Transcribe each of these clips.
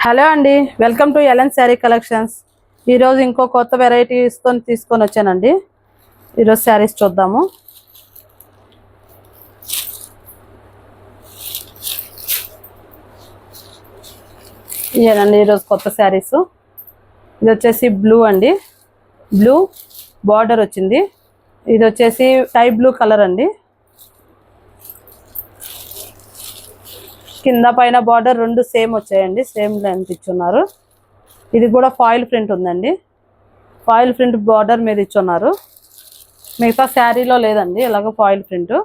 Hello అండి, welcome to LN sari collections. ఈరోజు ఇంకో కొత్త వెరైటీస్తో తీసుకొని వచ్చానండి. ఈరోజు శారీస్ చూద్దాము. ఇదేనండి ఈరోజు కొత్త శారీస్. ఇది వచ్చేసి బ్లూ అండి, బ్లూ బార్డర్ వచ్చింది. ఇది వచ్చేసి స్కై బ్లూ కలర్ అండి. కింద పైన బార్డర్ రెండు సేమ్ వచ్చాయండి, సేమ్ లెంత్ ఇచ్చున్నారు. ఇది కూడా ఫాయిల్ ప్రింట్ ఉందండి, ఫాయిల్ ప్రింట్ బార్డర్ మీద ఇచ్చున్నారు. మిగతా శారీలో లేదండి ఇలాగ ఫాయిల్ ప్రింట్.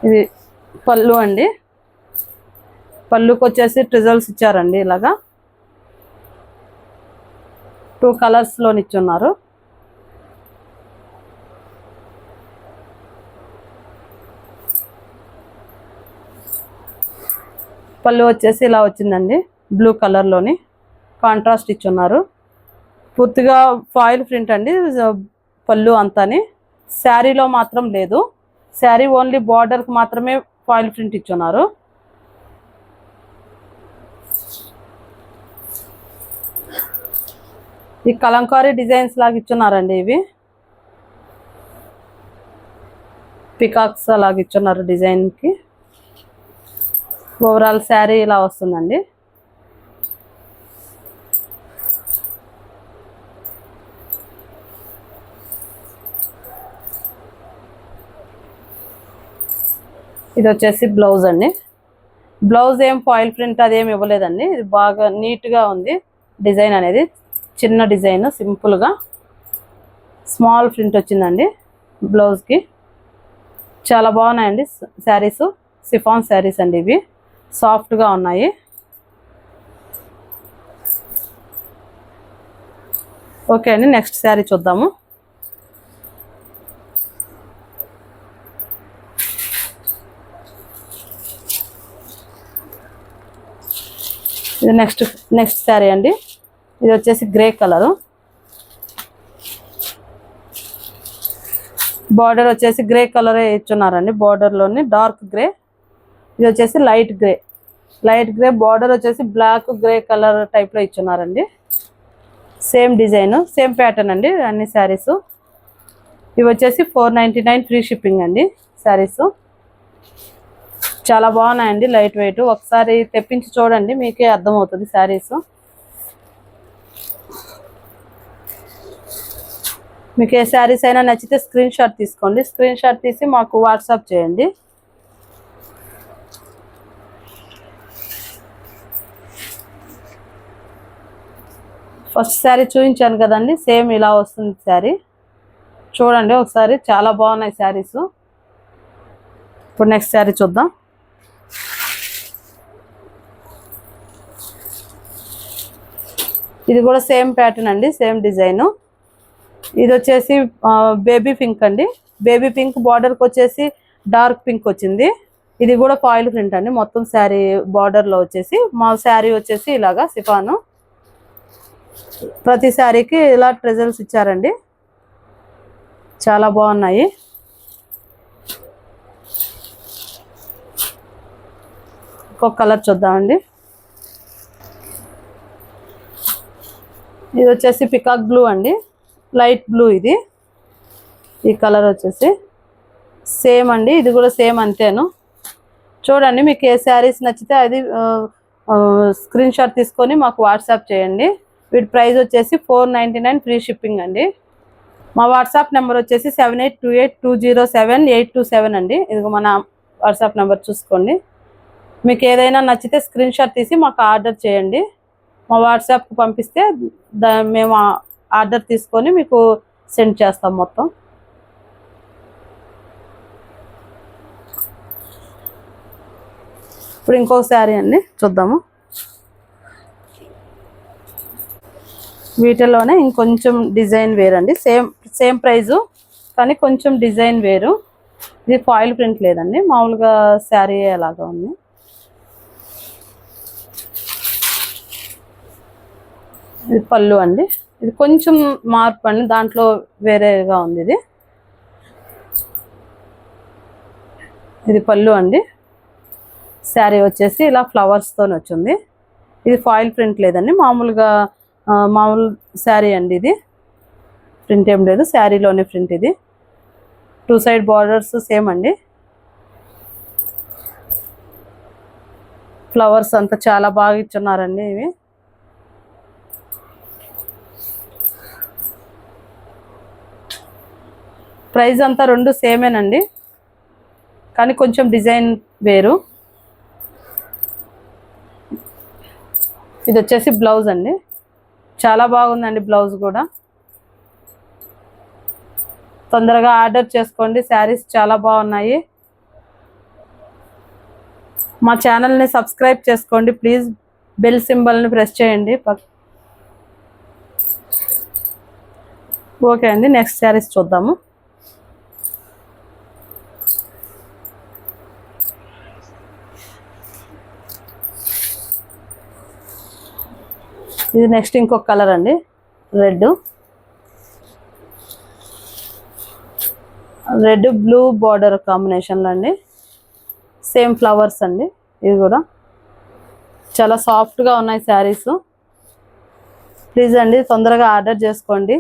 ఇది పళ్ళు అండి, పళ్ళుకి వచ్చేసి ట్రిజల్స్ ఇచ్చారండి. ఇలాగా 2 కలర్స్ లోనిచ్చున్నారు. పళ్ళు వచ్చేసి ఇలా వచ్చిందండి, బ్లూ కలర్ లోని కాంట్రాస్ట్ ఇచ్చున్నారు. పూర్తిగా ఫాయిల్ ప్రింట్ అండి పళ్ళు అంతాని. శారీలో మాత్రం లేదు, శారీ ఓన్లీ బార్డర్కి మాత్రమే ఫాయిల్ ప్రింట్ ఇచ్చున్నారు. ఈ కలంకారీ డిజైన్స్ లాగా ఇచ్చున్నారండి. ఇవి పికాక్స్ అలాగా ఇచ్చున్నారు డిజైన్కి. ఓవరాల్ శారీ ఇలా వస్తుందండి. ఇది వచ్చేసి బ్లౌజ్ అండి. బ్లౌజ్ ఏం ఫాయిల్ ప్రింట్ అదేం ఇవ్వలేదండి. ఇది బాగా నీట్గా ఉంది డిజైన్ అనేది. చిన్న డిజైన్ సింపుల్గా స్మాల్ ప్రింట్ వచ్చిందండి బ్లౌజ్కి. చాలా బాగున్నాయండి శారీస్, సిఫాన్ శారీస్ అండి. ఇవి సాఫ్ట్గా ఉన్నాయి. ఓకే అండి, నెక్స్ట్ శారీ చూద్దాము. ఇది నెక్స్ట్ శారీ అండి. ఇది వచ్చేసి గ్రే కలరు, బార్డర్ వచ్చేసి గ్రే కలరే ఇచ్చున్నారండి. బార్డర్లోని డార్క్ గ్రే, ఇది వచ్చేసి లైట్ గ్రే బార్డర్ వచ్చేసి బ్లాక్ గ్రే కలర్ టైప్లో ఇచ్చున్నారండి. సేమ్ డిజైన్, సేమ్ ప్యాటర్న్ అండి అన్ని శారీస్. ఇవి వచ్చేసి 499 ఫ్రీ షిప్పింగ్ అండి శారీస్. చాలా బాగున్నాయండి, లైట్ వెయిట్. ఒకసారి తెప్పించి చూడండి, మీకే అర్థమవుతుంది శారీస్. మీకు ఏ శారీస్ అయినా నచ్చితే స్క్రీన్ షాట్ తీసుకోండి. స్క్రీన్ షాట్ తీసి మాకు వాట్సాప్ చేయండి. ఫస్ట్ శారీ చూపించాను కదండి, సేమ్ ఇలా వస్తుంది శారీ. చూడండి ఒకసారి, చాలా బాగున్నాయి శారీస్. ఇప్పుడు నెక్స్ట్ శారీ చూద్దాం. ఇది కూడా సేమ్ ప్యాటర్న్ అండి, సేమ్ డిజైన్. ఇది వచ్చేసి బేబీ పింక్ అండి. బేబీ పింక్ బార్డర్కి వచ్చేసి డార్క్ పింక్ వచ్చింది. ఇది కూడా ఫాయిల్ ప్రింట్ అండి మొత్తం శారీ. బార్డర్లో వచ్చేసి మా శారీ వచ్చేసి ఇలాగా సిఫాను. ప్రతి శారీకి ఇలా ట్రెజల్స్ ఇచ్చారండి, చాలా బాగున్నాయి. ఇంకొక కలర్ చూద్దామండి. ఇది వచ్చేసి పికాక్ బ్లూ అండి, లైట్ బ్లూ. ఇది ఈ కలర్ వచ్చేసి సేమ్ అండి, ఇది కూడా సేమ్ అంతేను. చూడండి, మీకు ఏ శారీస్ నచ్చితే అది స్క్రీన్ షాట్ తీసుకొని మాకు వాట్సాప్ చేయండి. వీటి ప్రైస్ వచ్చేసి 499 ఫ్రీ షిప్పింగ్ అండి. మా వాట్సాప్ నెంబర్ వచ్చేసి 7828207827 అండి. ఇది మన వాట్సాప్ నెంబర్ చూసుకోండి. మీకు ఏదైనా నచ్చితే స్క్రీన్ షాట్ తీసి మాకు ఆర్డర్ చేయండి. మా వాట్సాప్కి పంపిస్తే మేము ఆర్డర్ తీసుకొని మీకు సెండ్ చేస్తాం మొత్తం. ఇప్పుడు ఇంకొక శారీ అండి చూద్దాము. వీటిలోనే ఇంకొంచెం డిజైన్ వేరండి. సేమ్ ప్రైజు కానీ కొంచెం డిజైన్ వేరు. ఇది ఫాయిల్ ప్రింట్ లేదండి, మామూలుగా శారీ అలాగా ఉంది. ఇది పళ్ళు అండి. ఇది కొంచెం మార్పు అండి, దాంట్లో వేరేగా ఉంది. ఇది పళ్ళు అండి. శారీ వచ్చేసి ఇలా ఫ్లవర్స్తో వచ్చింది. ఇది ఫాయిల్ ప్రింట్ లేదండి, మామూలుగా మామూలు శారీ అండి. ఇది ప్రింట్ ఏం లేదు, శారీలోనే ప్రింట్. ఇది 2 సైడ్ బార్డర్స్ సేమ్ అండి. ఫ్లవర్స్ అంతా చాలా బాగా ఇచ్చున్నారండి. ఇవి ప్రైస్ అంతా రెండు సేమేనండి, కానీ కొంచెం డిజైన్ వేరు. ఇది వచ్చేసి బ్లౌజ్ అండి, చాలా బాగుందండి బ్లౌజ్ కూడా. తొందరగా ఆర్డర్ చేసుకోండి, శారీస్ చాలా బాగున్నాయి. మా ఛానల్ని సబ్స్క్రైబ్ చేసుకోండి ప్లీజ్, బెల్ సింబల్ని ప్రెస్ చేయండి. ఓకే అండి, నెక్స్ట్ శారీస్ చూద్దాము. ఇది నెక్స్ట్ ఇంకొక కలర్ అండి, రెడ్ బ్లూ బార్డర్ కాంబినేషన్లో అండి. సేమ్ ఫ్లవర్స్ అండి. ఇవి కూడా చాలా సాఫ్ట్గా ఉన్నాయి శారీస్. ప్లీజ్ అండి తొందరగా ఆర్డర్ చేసుకోండి.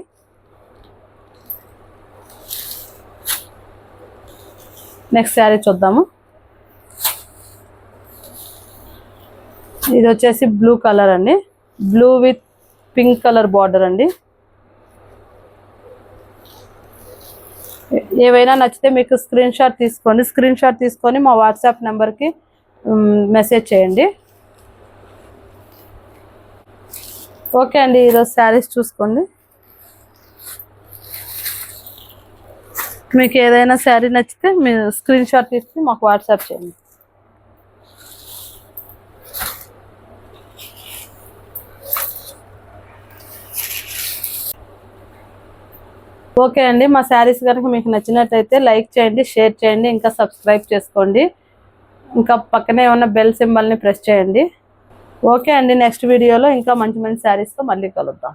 నెక్స్ట్ శారీ చూద్దాము. ఇది వచ్చేసి బ్లూ కలర్ అండి, blue with pink colour border అండి. ఏవైనా నచ్చితే మీకు స్క్రీన్ షాట్ తీసుకోండి. స్క్రీన్ షాట్ తీసుకొని మా వాట్సాప్ నెంబర్కి మెసేజ్ చేయండి. ఓకే అండి, ఈరోజు శారీస్ చూసుకోండి. మీకు ఏదైనా శారీ నచ్చితే మీరు స్క్రీన్ షాట్ తీసి మాకు వాట్సాప్ చేయండి. ఓకే అండి, మా శారీస్ కనుక మీకు నచ్చినట్టయితే లైక్ చేయండి, షేర్ చేయండి, ఇంకా సబ్స్క్రైబ్ చేసుకోండి. ఇంకా పక్కనే ఉన్న బెల్ సింబల్ని ప్రెస్ చేయండి. ఓకే అండి, నెక్స్ట్ వీడియోలో ఇంకా మంచి మంచి శారీస్తో మళ్ళీ కలుద్దాం.